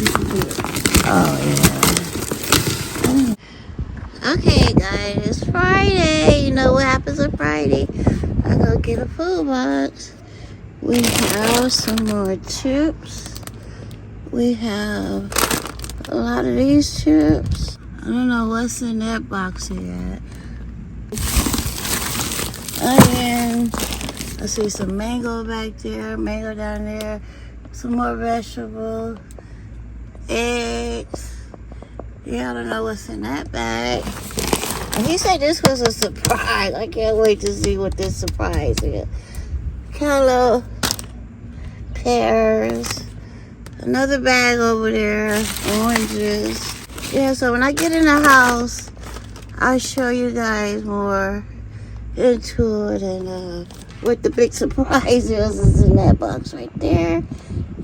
Oh, yeah. Okay, guys, it's Friday. You know what happens on Friday? I go get a food box. We have some more chips. We have a lot of these chips. I don't know what's in that box yet. Onion. I see some mango back there, mango down there. Some more vegetables. Eggs. Yeah, I don't know what's in that bag. And he said this was a surprise. I can't wait to see what this surprise is. Cantaloupe, pears, another bag over there, oranges. Yeah, so when I get in the house, I'll show you guys more into it and what the big surprise is in that box right there.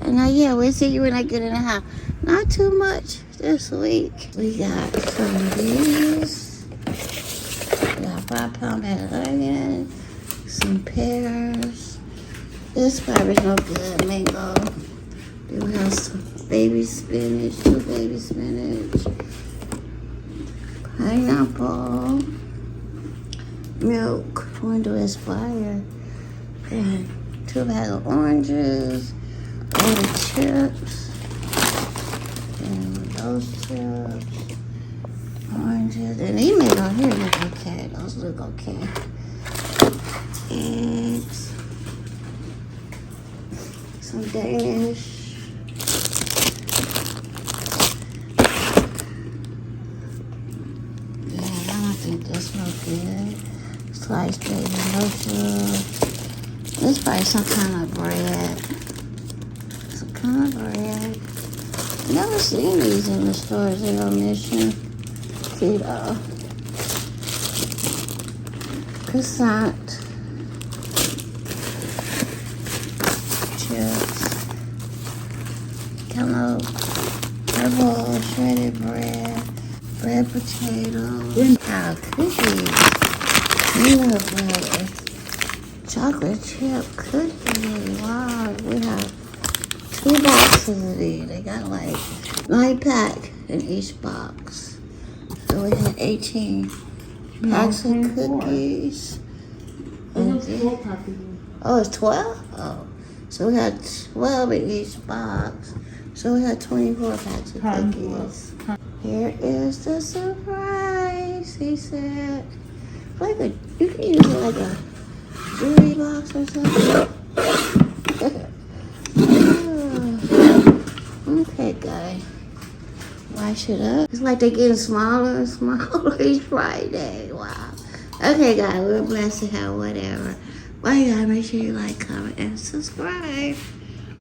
And yeah, we'll see you when I get in the house. Not too much this week. We got some of these. We got 5-pound bag of onion, some pears. This probably no good, mango. Then we have some baby spinach, 2 baby spinach, pineapple, milk, going to expire, and 2 bags of oranges, all the chips. And those chips, oranges, and these made on here look okay. Those look okay. Eggs, some Danish. Yeah, I don't think this smells good. Sliced baby mushroom. This is probably some kind of bread. Some kind of bread. Never seen these in the stores. They're on Mission Keto. Croissant. Chips. Cantaloupe. Purple shredded bread. Bread potatoes. Wow, cookies. Peanut butter. Chocolate chip cookies. Wow, we have 2 boxes of these. They got like 9 pack in each box. So we had 18 packs of cookies. Oh, it's 12? Oh. So we had 12 in each box. So we had 24 packs of cookies. Here is the surprise, he said. Like you can use it like a jewelry box or something. Okay, guys. Wash it up. It's like they're getting smaller and smaller each Friday. Wow. Okay, guys. We're blessed to have whatever. Bye, guys. Make sure you like, comment, and subscribe.